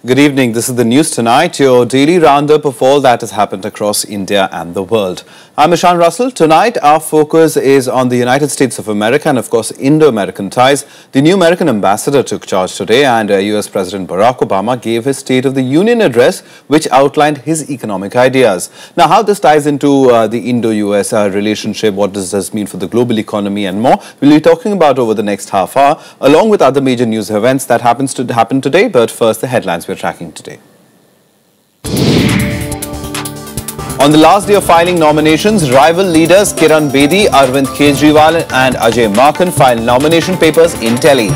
Good evening. This is the news tonight, your daily roundup of all that has happened across India and the world. I'm Ishan Russell. Tonight, our focus is on the United States of America and, of course, Indo-American ties. The new American ambassador took charge today and US President Barack Obama gave his State of the Union address, which outlined his economic ideas. Now, how this ties into the Indo-US relationship, what does this mean for the global economy and more, we'll be talking about over the next half hour, along with other major news events that happen today. But first, the headlines we're tracking today. On the last day of filing nominations, rival leaders Kiran Bedi, Arvind Kejriwal and Ajay Markan filed nomination papers in Delhi.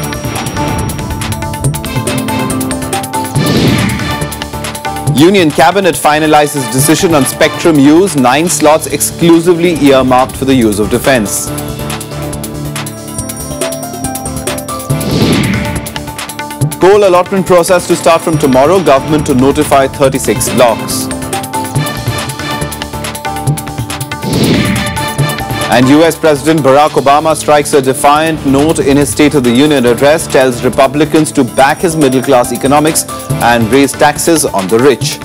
Union Cabinet finalizes decision on spectrum use, 9 slots exclusively earmarked for the use of defence. Coal allotment process to start from tomorrow, government to notify 36 blocks. And US President Barack Obama strikes a defiant note in his State of the Union address, tells Republicans to back his middle-class economics and raise taxes on the rich.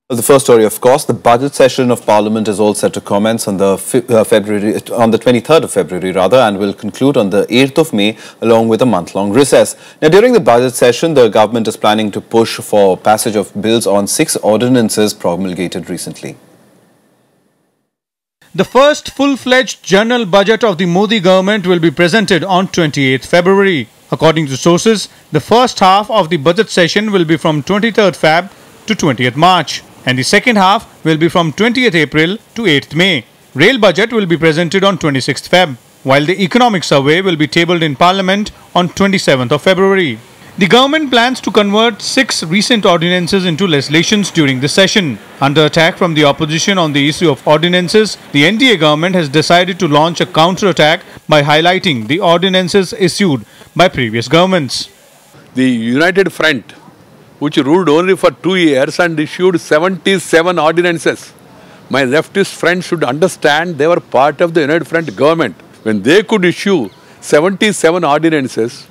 The first story, of course, the budget session of Parliament is all set to commence on the 23rd of February, and will conclude on the 8th of May, along with a month-long recess. Now, during the budget session, the government is planning to push for passage of bills on 6 ordinances promulgated recently. The first full-fledged general budget of the Modi government will be presented on 28th February. According to sources, the first half of the budget session will be from 23rd Feb to 20th March. And the second half will be from 20th April to 8th May. Rail budget will be presented on 26th Feb, while the economic survey will be tabled in Parliament on 27th of February. The government plans to convert 6 recent ordinances into legislations during the session. Under attack from the opposition on the issue of ordinances, the NDA government has decided to launch a counter-attack by highlighting the ordinances issued by previous governments. The United Front, which ruled only for 2 years and issued 77 ordinances. My leftist friends should understand they were part of the United Front government. When they could issue 77 ordinances,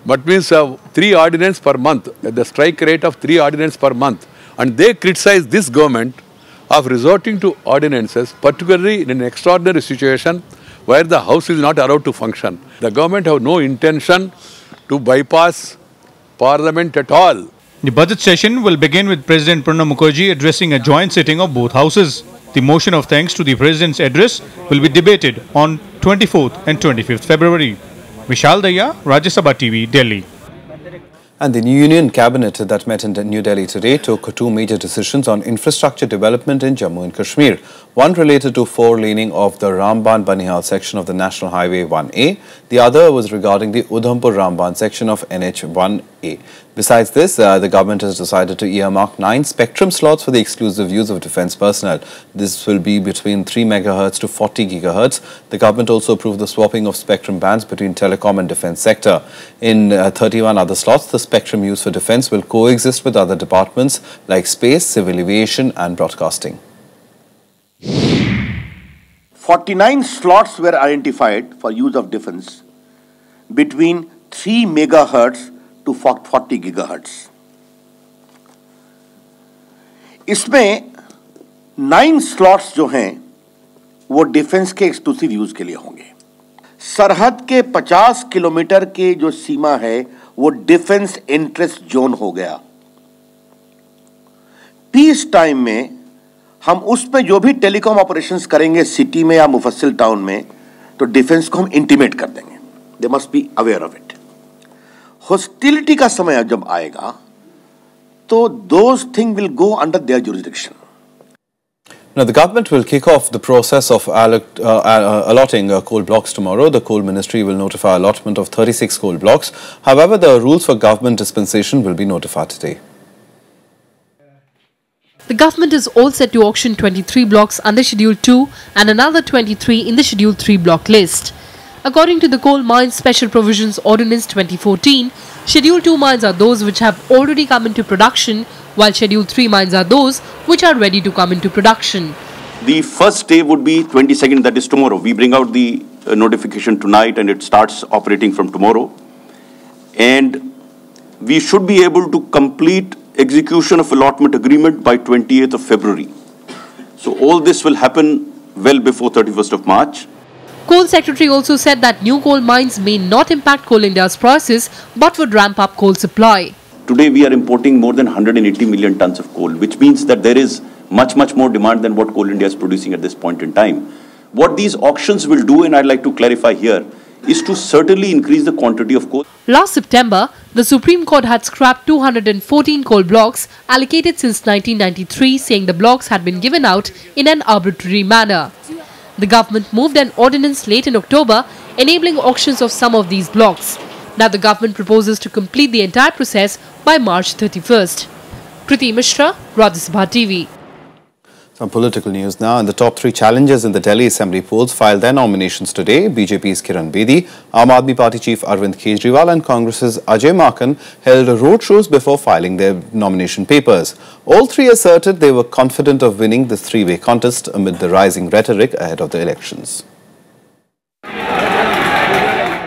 that means 3 ordinances per month, the strike rate of 3 ordinances per month. And they criticized this government of resorting to ordinances, particularly in an extraordinary situation where the House is not allowed to function. The government have no intention to bypass Parliament at all. The budget session will begin with President Pranab Mukherjee addressing a joint sitting of both houses. The motion of thanks to the President's address will be debated on 24th and 25th February. Vishal Daya, Rajya Sabha TV, Delhi. And the new Union Cabinet that met in New Delhi today took 2 major decisions on infrastructure development in Jammu and Kashmir. One related to 4-laning of the Ramban-Banihal section of the National Highway 1A. The other was regarding the Udhampur-Ramban section of NH 1A. Besides this, the government has decided to earmark 9 spectrum slots for the exclusive use of defence personnel. This will be between 3 MHz to 40 GHz. The government also approved the swapping of spectrum bands between telecom and defence sector. In 31 other slots, the spectrum used for defence will coexist with other departments like space, civil aviation and broadcasting. 49 slots were identified for use of defence between 3 MHz to 40 GHz. इसमें 9 slots जो हैं वो defence के exclusive use के लिए होंगे. सरहद के 50 किलोमीटर के जो सीमा है वो डिफेंस इंटरेस्ट जोन हो गया. पीस टाइम में हम उस पे जो भी टेलीकॉम ऑपरेशंस करेंगे सिटी में या मुफस्सिल टाउन में, तो डिफेंस को हम इंटीमेट कर देंगे. They must be aware of it. Hostility का समय जब आएगा तो those things will go under their jurisdiction. Now, the government will kick off the process of allotting coal blocks tomorrow. The Coal Ministry will notify allotment of 36 coal blocks. However, the rules for government dispensation will be notified today. The government is all set to auction 23 blocks under Schedule 2 and another 23 in the Schedule 3 block list. According to the Coal Mines Special Provisions Ordinance 2014, Schedule 2 mines are those which have already come into production, while Schedule 3 mines are those which are ready to come into production. The first day would be 22nd, that is tomorrow. We bring out the notification tonight and it starts operating from tomorrow. And we should be able to complete execution of allotment agreement by 28th of February. So all this will happen well before 31st of March. Coal Secretary also said that new coal mines may not impact Coal India's prices but would ramp up coal supply. Today we are importing more than 180 million tons of coal, which means that there is much more demand than what Coal India is producing at this point in time. What these auctions will do, and I'd like to clarify here, is to certainly increase the quantity of coal. Last September, the Supreme Court had scrapped 214 coal blocks allocated since 1993, saying the blocks had been given out in an arbitrary manner. The government moved an ordinance late in October, enabling auctions of some of these blocks. Now the government proposes to complete the entire process by March 31st. Kriti Mishra, Rajya Sabha TV. Some political news now. And the top three challengers in the Delhi Assembly polls filed their nominations today. BJP's Kiran Bedi, Aam Aadmi Party Chief Arvind Kejriwal and Congress's Ajay Maken held roadshows before filing their nomination papers. All three asserted they were confident of winning the three-way contest amid the rising rhetoric ahead of the elections.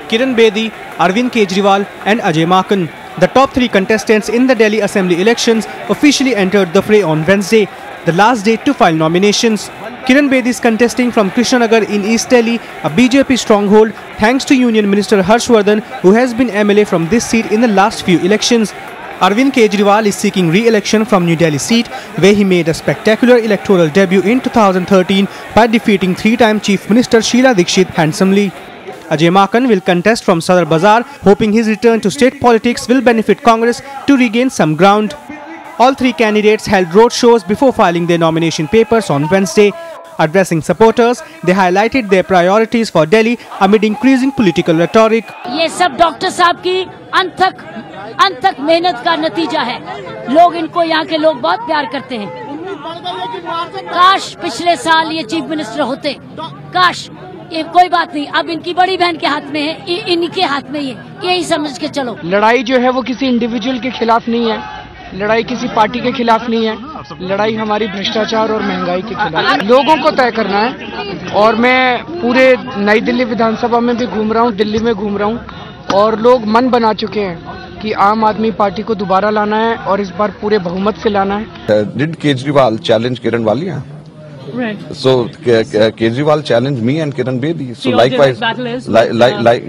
Kiran Bedi, Arvind Kejriwal and Ajay Maken, the top three contestants in the Delhi Assembly elections, officially entered the fray on Wednesday, the last day to file nominations. Kiran Bedi is contesting from Krishnanagar in East Delhi, a BJP stronghold, thanks to Union Minister Harshvardhan, who has been MLA from this seat in the last few elections. Arvind Kejriwal is seeking re-election from New Delhi seat, where he made a spectacular electoral debut in 2013 by defeating three-time Chief Minister Sheila Dikshit handsomely. Ajay Maken will contest from Sadar Bazaar, hoping his return to state politics will benefit Congress to regain some ground. All three candidates held roadshows before filing their nomination papers on Wednesday. Addressing supporters, they highlighted their priorities for Delhi amid increasing political rhetoric. ये सब doctor साहब की अनथक मेहनत का नतीजा है। लोग इनको यहाँ के लोग बहुत प्यार करते हैं। काश पिछले साल ये चीफ मिनिस्टर होते। काश ये कोई बात नहीं, अब इनकी बड़ी बहन के हाथ में है, इनके हाथ में यही समझ के चलो। लड़ाई जो है वो किसी इंडिविजुअल के खिलाफ नहीं है, लड़ाई किसी पार्टी के खिलाफ नहीं है, लड़ाई हमारी भ्रष्टाचार और महंगाई के खिलाफ। लोगों को तय करना है और मैं पूरे नई दिल्ली विधानसभा में भी घूम रहा हूँ, दिल्ली में घूम रहा हूँ और लोग मन बना चुके हैं कि आम आदमी पार्टी को दोबारा लाना है और इस बार पूरे बहुमत से लाना है। Did Kejriwal challenge Kiran Walia? Right. So Kejriwal challenged me and Kiran Bedi. So likewise,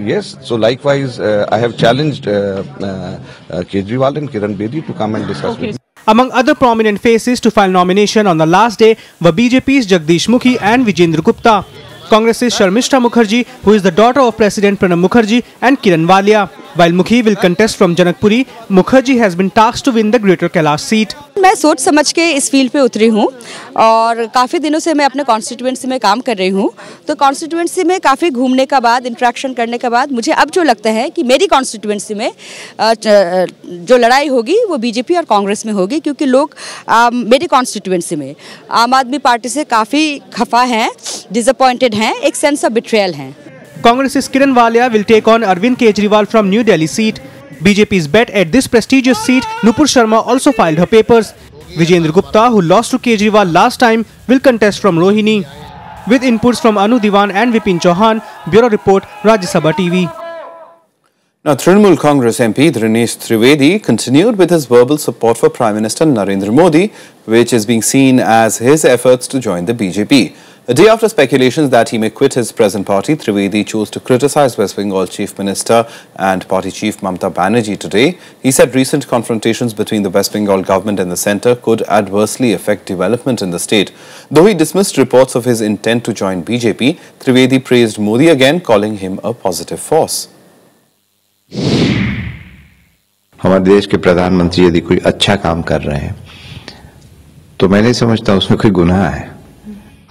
yes. So likewise, I have challenged Kejriwal and Kiran Bedi to come and discuss with me. Among other prominent faces to file nomination on the last day were BJP's Jagdish Mukhi and Vijendra Gupta, Congress's Sharmishta Mukherjee, who is the daughter of President Pranab Mukherjee, and Kiran Walia. While Mukhi will contest from Janakpuri, Mukherjee has been tasked to win the Greater Kailash seat. मैं सोच समझ के इस field पे उतरी हूँ और काफ़ी दिनों से मैं अपने कॉन्स्टिट्यूएंसी में काम कर रही हूँ, तो कॉन्स्टिट्यूएंसी में काफ़ी घूमने का बाद, इंटरेक्शन करने के बाद मुझे अब जो लगता है कि मेरी कॉन्स्टिट्यूएंसी में जो लड़ाई होगी वो बीजेपी और कांग्रेस में होगी, क्योंकि लोग मेरी कॉन्स्टिट्यूएंसी में आम आदमी पार्टी से काफ़ी खफा हैं, डिसअपॉइंटेड हैं, एक सेंस ऑफ बिट्रेयल हैं। Congress's Kiran Walia will take on Arvind Kejriwal from New Delhi seat. BJP's bet at this prestigious seat, Nupur Sharma also filed her papers. Vijendra Gupta, who lost to Kejriwal last time, will contest from Rohini. With inputs from Anu Diwan and Vipin Chauhan, Bureau Report, Rajya Sabha TV. Now, Trinamool Congress MP Dinesh Trivedi continued with his verbal support for Prime Minister Narendra Modi, which is being seen as his efforts to join the BJP. A day after speculations that he may quit his present party, Trivedi chose to criticize West Bengal Chief Minister and Party Chief Mamata Banerjee today. He said recent confrontations between the West Bengal government and the centre could adversely affect development in the state. Though he dismissed reports of his intent to join BJP, Trivedi praised Modi again, calling him a positive force. हमारे देश के प्रधानमंत्री यदि कोई अच्छा काम कर रहे हैं तो मैं नहीं समझता उसमें कोई गुनाह है।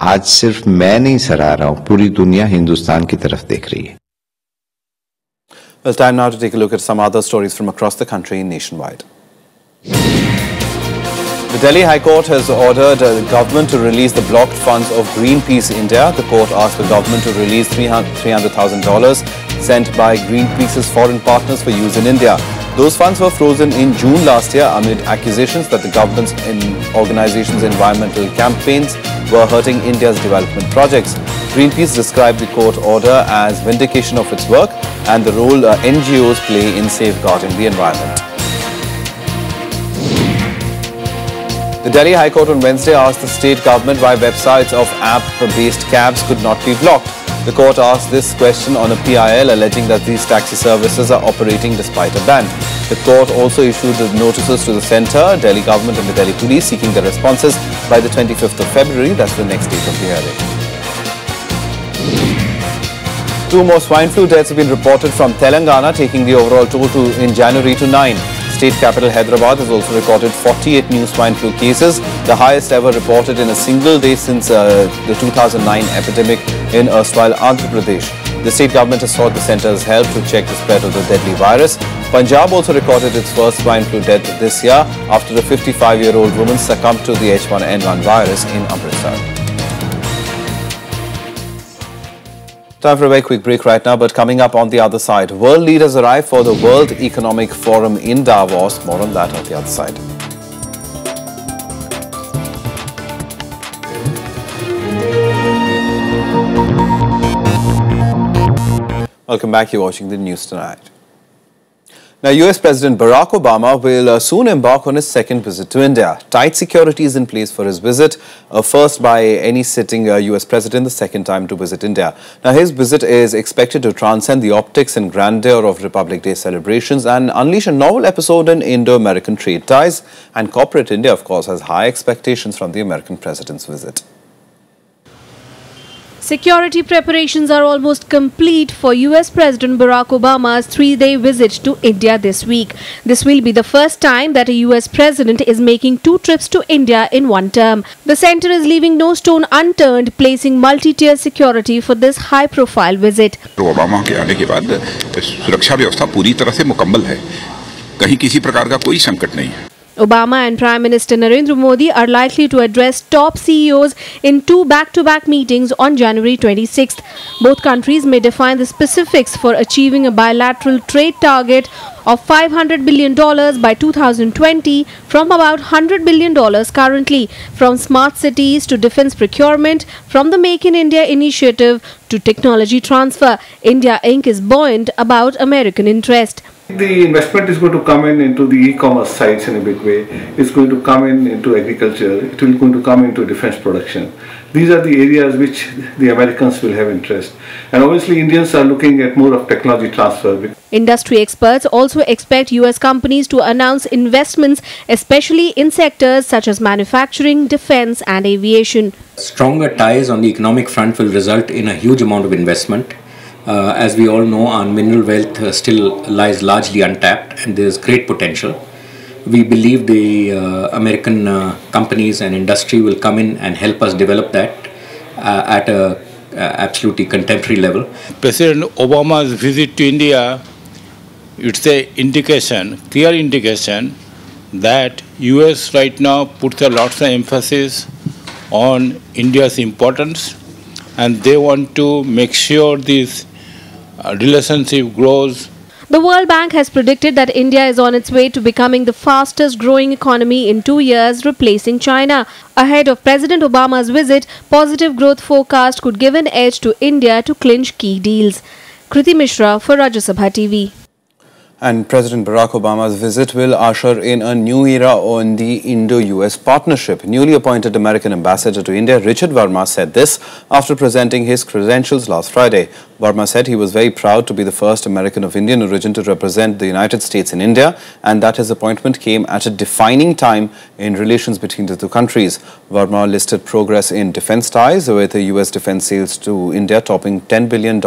आज सिर्फ मैं नहीं सराह रहा हूं, पूरी दुनिया हिंदुस्तान की तरफ देख रही है। Well, time now to take a look at some other stories from across the country nationwide. The Delhi High Court has ordered the government to release the blocked funds of Greenpeace India. The court asked the government to release $300,000 sent by Greenpeace's foreign partners for use in India. Those funds were frozen in June last year amid accusations that the government's organization's environmental campaigns were hurting India's development projects. Greenpeace described the court order as vindication of its work and the role NGOs play in safeguarding the environment. The Delhi High Court on Wednesday asked the state government why websites of app-based cabs could not be blocked. The court asked this question on a PIL alleging that these taxi services are operating despite a ban. The court also issued the notices to the centre, Delhi government and the Delhi police seeking their responses by the 25th of February. That's the next date of the hearing. 2 more swine flu deaths have been reported from Telangana, taking the overall total in January to 9. State capital Hyderabad has also recorded 48 new swine flu cases, the highest ever reported in a single day since the 2009 epidemic in erstwhile Andhra Pradesh. The state government has sought the centre's help to check the spread of the deadly virus. Punjab also recorded its first swine flu death this year after a 55-year-old woman succumbed to the H1N1 virus in Amritsar. Time for a very quick break right now, but coming up on the other side, world leaders arrive for the World Economic Forum in Davos. More on that on the other side. Welcome back. You're watching the news tonight. Now, US President Barack Obama will soon embark on his second visit to India. Tight security is in place for his visit, first by any sitting US president, the second time to visit India. Now, his visit is expected to transcend the optics and grandeur of Republic Day celebrations and unleash a novel episode in Indo-American trade ties. And corporate India, of course, has high expectations from the American president's visit. Security preparations are almost complete for US President Barack Obama's 3-day visit to India this week. This will be the first time that a US president is making 2 trips to India in one term. The centre is leaving no stone unturned, placing multi-tier security for this high-profile visit. Obama के आने के बाद सुरक्षा व्यवस्था पूरी तरह से मुकम्मल है. कहीं किसी प्रकार का कोई संकट नहीं है. Obama and Prime Minister Narendra Modi are likely to address top CEOs in 2 back-to-back meetings on January 26th. Both countries may define the specifics for achieving a bilateral trade target of $500 billion by 2020 from about $100 billion currently, from smart cities to defence procurement, from the Make in India initiative to technology transfer. India Inc. is buoyant about American interest. The investment is going to come into the e-commerce sites in a big way. It's going to come into agriculture. It will going to come into defense production. These are the areas which the Americans will have interest. And obviously Indians are looking at more of technology transfer. Industry experts also expect US companies to announce investments, especially in sectors such as manufacturing, defense and aviation. Stronger ties on the economic front will result in a huge amount of investment. As we all know, our mineral wealth still lies largely untapped and there is great potential. We believe the American companies and industry will come in and help us develop that at a absolutely contemporary level. President Obama's visit to India, it's a indication, clear indication that US right now puts a lot of emphasis on India's importance and they want to make sure this relationship grows. The World Bank has predicted that India is on its way to becoming the fastest growing economy in 2 years, replacing China. Ahead of President Obama's visit, positive growth forecast could give an edge to India to clinch key deals. Kriti Mishra for Rajya Sabha TV. And President Barack Obama's visit will usher in a new era on the Indo-US partnership. Newly appointed American ambassador to India, Richard Verma, said this after presenting his credentials last Friday. Verma said he was very proud to be the first American of Indian origin to represent the United States in India and that his appointment came at a defining time in relations between the two countries. Verma listed progress in defense ties with the US defense sales to India topping $10 billion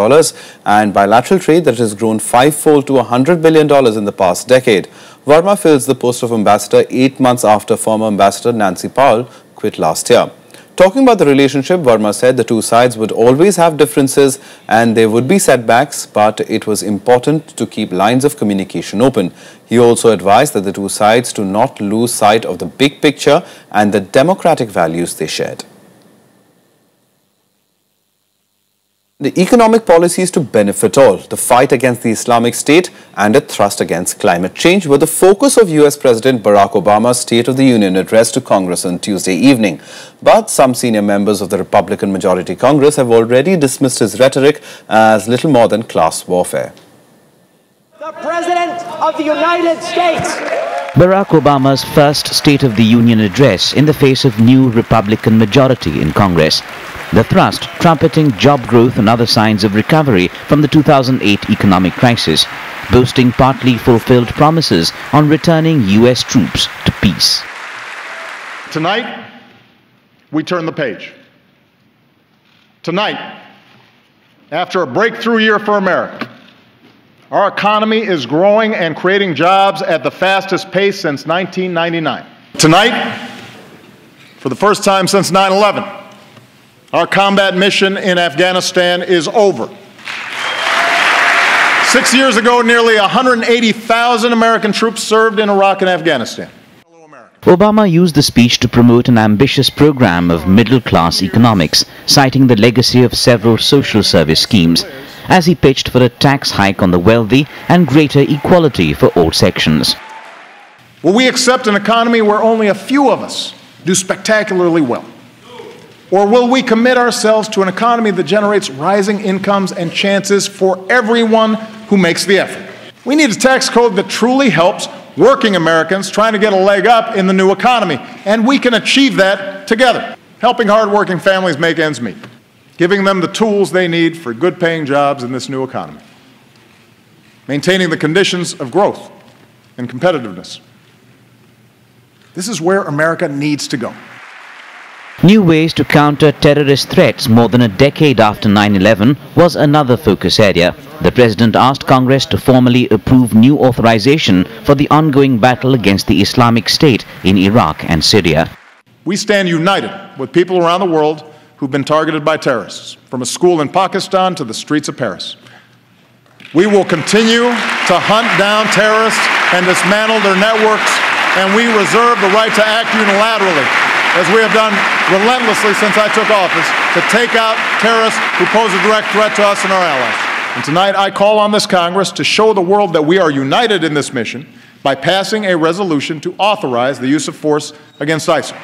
and bilateral trade that has grown 5-fold to $100 billion in the past decade. Verma fills the post of ambassador 8 months after former ambassador Nancy Powell quit last year. Talking about the relationship, Verma said the two sides would always have differences and there would be setbacks, but it was important to keep lines of communication open. He also advised that the two sides do not lose sight of the big picture and the democratic values they shared. The economic policies to benefit all, the fight against the Islamic State and a thrust against climate change were the focus of US President Barack Obama's State of the Union address to Congress on Tuesday evening. But some senior members of the Republican majority Congress have already dismissed his rhetoric as little more than class warfare. The President of the United States. Barack Obama's first State of the Union address in the face of new Republican majority in Congress. The thrust trumpeting job growth and other signs of recovery from the 2008 economic crisis, boasting partly fulfilled promises on returning US troops to peace. Tonight, we turn the page. Tonight, after a breakthrough year for America, our economy is growing and creating jobs at the fastest pace since 1999. Tonight, for the first time since 9/11, our combat mission in Afghanistan is over. 6 years ago, nearly 180,000 American troops served in Iraq and Afghanistan. Obama used the speech to promote an ambitious program of middle-class economics, citing the legacy of several social service schemes, as he pitched for a tax hike on the wealthy and greater equality for all sections. Will we accept an economy where only a few of us do spectacularly well? Or will we commit ourselves to an economy that generates rising incomes and chances for everyone who makes the effort? We need a tax code that truly helps working Americans trying to get a leg up in the new economy, and we can achieve that together, helping hardworking families make ends meet, giving them the tools they need for good-paying jobs in this new economy, maintaining the conditions of growth and competitiveness. This is where America needs to go. New ways to counter terrorist threats more than a decade after 9/11 was another focus area. The President asked Congress to formally approve new authorization for the ongoing battle against the Islamic State in Iraq and Syria. We stand united with people around the world who've been targeted by terrorists, from a school in Pakistan to the streets of Paris. We will continue to hunt down terrorists and dismantle their networks, and we reserve the right to act unilaterally, as we have done relentlessly since I took office, to take out terrorists who pose a direct threat to us and our allies. And tonight I call on this Congress to show the world that we are united in this mission by passing a resolution to authorize the use of force against ISIL.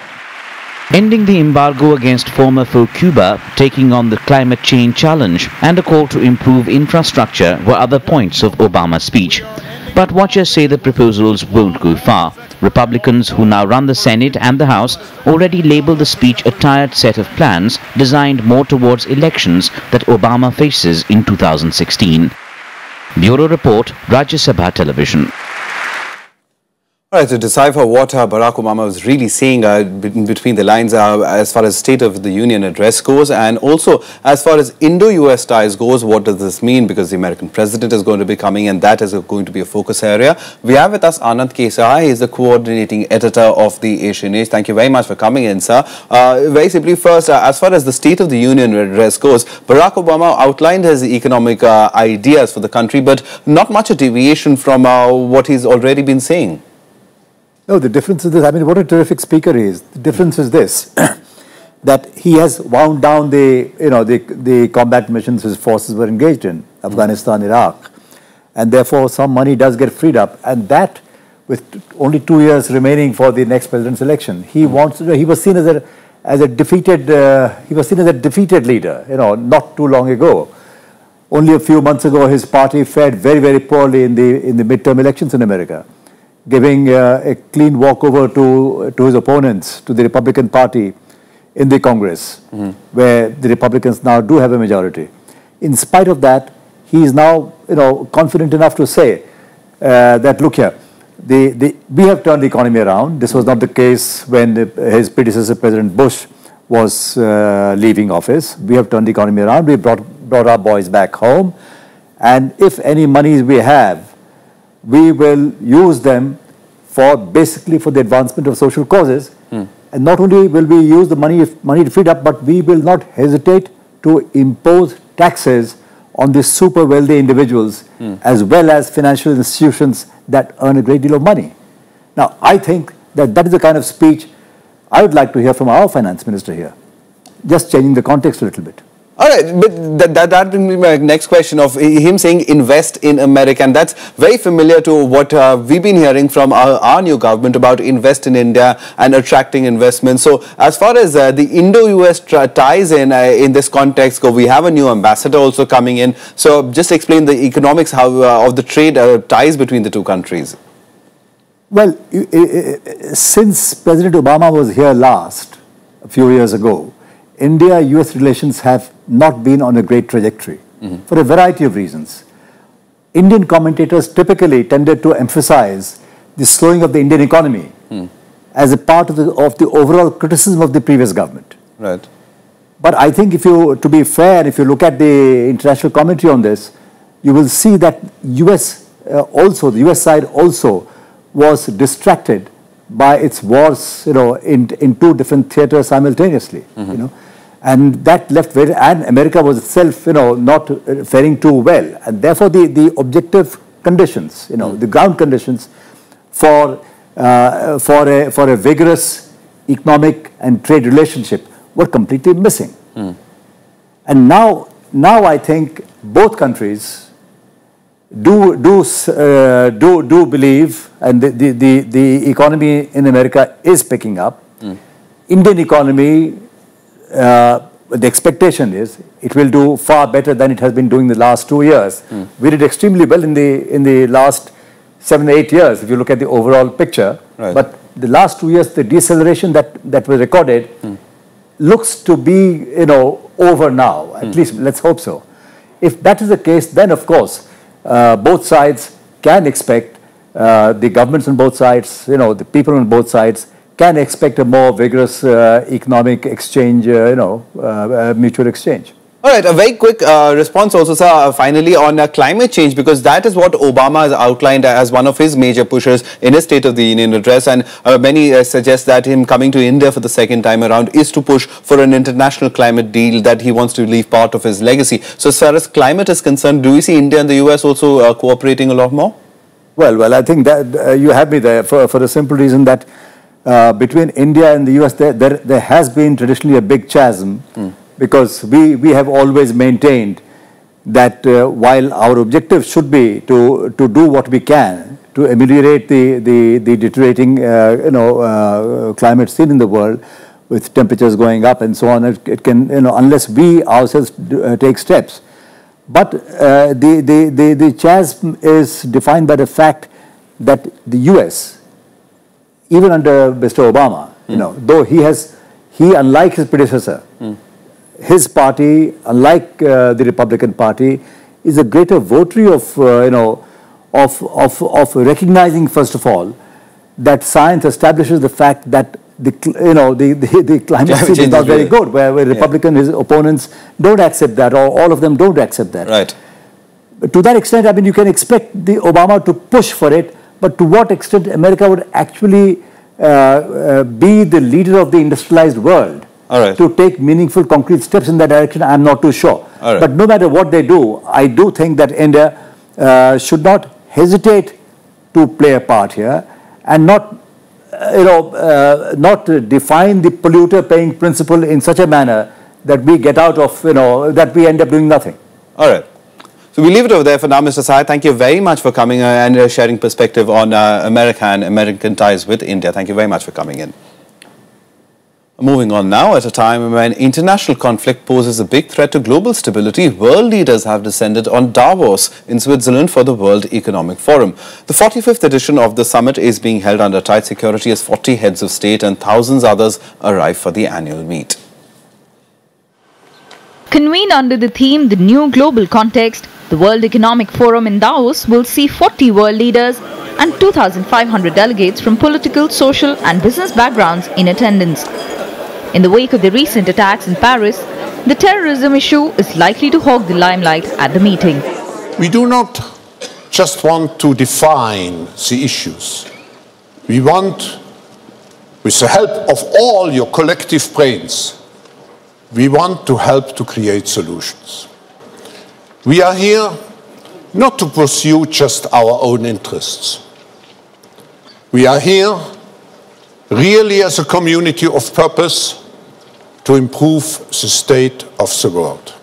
Ending the embargo against former foe Cuba, taking on the climate change challenge, and a call to improve infrastructure were other points of Obama's speech. But watchers say the proposals won't go far. Republicans who now run the Senate and the House already label the speech a tired set of plans designed more towards elections that Obama faces in 2016. Bureau Report, Rajya Sabha Television. All right, to decipher what Barack Obama was really saying between the lines as far as State of the Union address goes, and also as far as Indo-US ties goes, what does this mean? Because the American president is going to be coming, and that is going to be a focus area. We have with us Anand Kesai. He is the coordinating editor of the Asian Age. Thank you very much for coming in, sir. Very simply, first, as far as the State of the Union address goes, Barack Obama outlined his economic ideas for the country, but not much a deviation from what he's already been saying. No, the difference is this. I mean, what a terrific speaker he is. The difference is this, that he has wound down the combat missions his forces were engaged in, Afghanistan, Iraq. And therefore, some money does get freed up. And that, with only 2 years remaining for the next president's election, he wants to, he was seen as a defeated leader, not too long ago. Only a few months ago, his party fared very, very poorly in the midterm elections in America, giving a clean walkover to his opponents, to the Republican Party in the Congress, where the Republicans now do have a majority. In spite of that, he is now, confident enough to say that, look here, we have turned the economy around. This was not the case when his predecessor, President Bush, was leaving office. We have turned the economy around. We brought our boys back home. And if any monies we have, we will use them basically for the advancement of social causes. And not only will we use the money to feed up, but we will not hesitate to impose taxes on the super wealthy individuals as well as financial institutions that earn a great deal of money. Now, I think that is the kind of speech I would like to hear from our finance minister here, just changing the context a little bit. All right, but that brings me my next question of him saying invest in America, and that's very familiar to what we've been hearing from our new government about invest in India and attracting investment. So as far as the Indo-US ties in this context go, we have a new ambassador also coming in. So just explain the economics of the trade ties between the two countries. Well, since President Obama was here last, a few years ago, India-US relations have not been on a great trajectory for a variety of reasons. Indian commentators typically tended to emphasize the slowing of the Indian economy as a part of the overall criticism of the previous government. Right. But I think to be fair, if you look at the international commentary on this, you will see that the US side also was distracted by its wars, in two different theaters simultaneously, and that left and America was itself, not faring too well, and therefore the objective conditions, the ground conditions for a vigorous economic and trade relationship were completely missing. And now I think both countries do believe, and the economy in America is picking up. Indian economy, the expectation is it will do far better than it has been doing the last 2 years. We did extremely well in the last 7 or 8 years if you look at the overall picture. Right. But the last 2 years, the deceleration that was recorded looks to be over now. At least let's hope so. If that is the case, then of course both sides can expect, the governments on both sides, the people on both sides can expect a more vigorous economic exchange, mutual exchange. All right, a very quick response also, sir, finally on climate change, because that is what Obama has outlined as one of his major pushers in his State of the Union address, and many suggest that him coming to India for the second time around is to push for an international climate deal that he wants to leave part of his legacy. So as far as climate is concerned, do we see India and the US also cooperating a lot more? Well, I think that you have me there for the simple reason that between India and the US, there has been traditionally a big chasm, because we have always maintained that while our objective should be to do what we can to ameliorate the deteriorating climate scene in the world, with temperatures going up and so on, it can, unless we ourselves take steps. But the chasm is defined by the fact that the US, even under Mr. Obama, though he unlike his predecessor, his party, unlike the Republican Party, is a greater votary of recognizing, first of all, that science establishes the fact that the climate change is not very good, where Republican his opponents don't accept that, or all of them don't accept that. Right. But to that extent, I mean, you can expect the Obama to push for it, but to what extent America would actually be the leader of the industrialized world to take meaningful, concrete steps in that direction, I'm not too sure. But no matter what they do, I do think that India should not hesitate to play a part here, and not define the polluter paying principle in such a manner that we get out of, that we end up doing nothing. All right. So we leave it over there for now, Mr. Sai. Thank you very much for coming and sharing perspective on America and American ties with India. Thank you very much for coming in. Moving on now, at a time when international conflict poses a big threat to global stability, world leaders have descended on Davos in Switzerland for the World Economic Forum. The 45th edition of the summit is being held under tight security as 40 heads of state and thousands others arrive for the annual meet. Convened under the theme The New Global Context, the World Economic Forum in Davos will see 40 world leaders and 2,500 delegates from political, social and business backgrounds in attendance. In the wake of the recent attacks in Paris, the terrorism issue is likely to hog the limelight at the meeting. We do not just want to define the issues. We want, with the help of all your collective brains, we want to help to create solutions. We are here not to pursue just our own interests. We are here really as a community of purpose to improve the state of the world.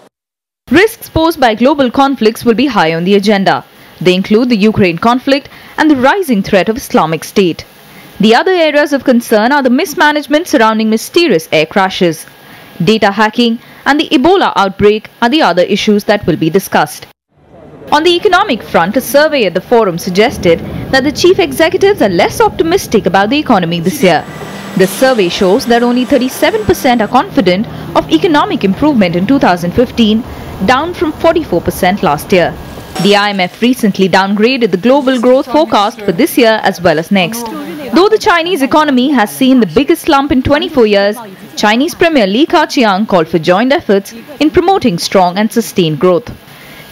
Risks posed by global conflicts will be high on the agenda. They include the Ukraine conflict and the rising threat of Islamic State. The other areas of concern are the mismanagement surrounding mysterious air crashes. Data hacking and the Ebola outbreak are the other issues that will be discussed. On the economic front, a survey at the forum suggested that the chief executives are less optimistic about the economy this year. The survey shows that only 37% are confident of economic improvement in 2015, down from 44% last year. The IMF recently downgraded the global growth forecast for this year as well as next. Though the Chinese economy has seen the biggest slump in 24 years, Chinese Premier Li Keqiang called for joint efforts in promoting strong and sustained growth.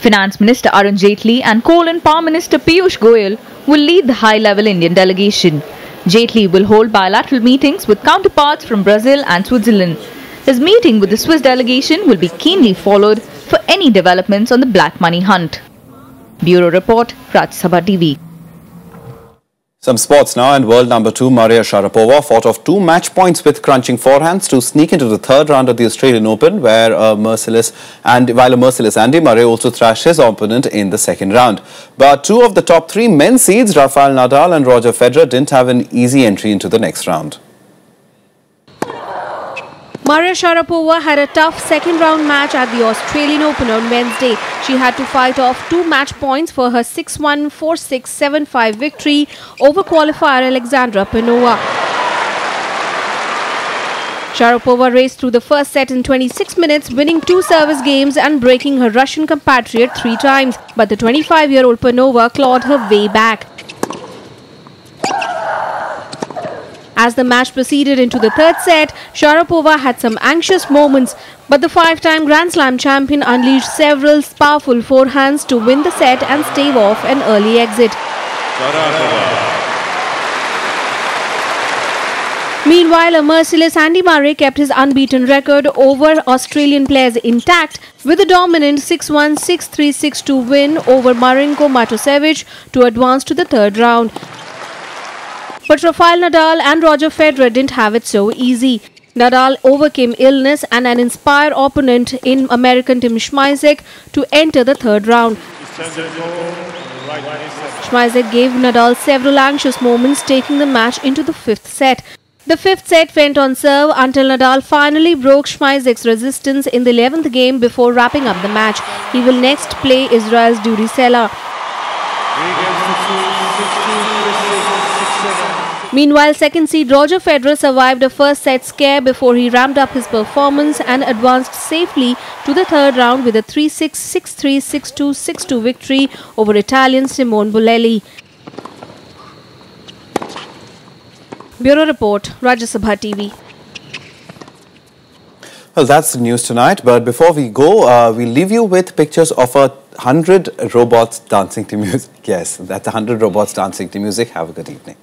Finance Minister Arun Jaitley and Coal and Power Minister Piyush Goyal will lead the high-level Indian delegation. Jaitley will hold bilateral meetings with counterparts from Brazil and Switzerland. His meeting with the Swiss delegation will be keenly followed for any developments on the black money hunt. Bureau Report, Sabha TV. Some sports now, and world number 2 Maria Sharapova fought off 2 match points with crunching forehands to sneak into the third round of the Australian Open, where while a merciless Andy Murray also thrashed his opponent in the second round. But 2 of the top 3 men's seeds, Rafael Nadal and Roger Federer, didn't have an easy entry into the next round. Maria Sharapova had a tough second-round match at the Australian Open on Wednesday. She had to fight off 2 match points for her 6-1, 4-6, 7-5 victory over qualifier Alexandra Penova. Sharapova raced through the first set in 26 minutes, winning 2 service games and breaking her Russian compatriot 3 times. But the 25-year-old Penova clawed her way back. As the match proceeded into the third set, Sharapova had some anxious moments, but the 5-time Grand Slam champion unleashed several powerful forehands to win the set and stave off an early exit. Meanwhile, a merciless Andy Murray kept his unbeaten record over Australian players intact with a dominant 6-1, 6-3, 6-2 win over Marinko Matosevic to advance to the third round. But Rafael Nadal and Roger Federer didn't have it so easy. Nadal overcame illness and an inspired opponent in American Tim Schmizek to enter the third round. Schmizek gave Nadal several anxious moments, taking the match into the 5th set. The 5th set went on serve until Nadal finally broke Schmizek's resistance in the 11th game before wrapping up the match. He will next play Israel's Duri Sela. Meanwhile, second seed Roger Federer survived a first set scare before he ramped up his performance and advanced safely to the third round with a 3-6, 6-3, 6-2, 6-2 victory over Italian Simone Bolelli. Bureau Report, Rajya TV. Well, that's the news tonight. But before we go, we'll leave you with pictures of 100 robots dancing to music. Yes, that's 100 robots dancing to music. Have a good evening.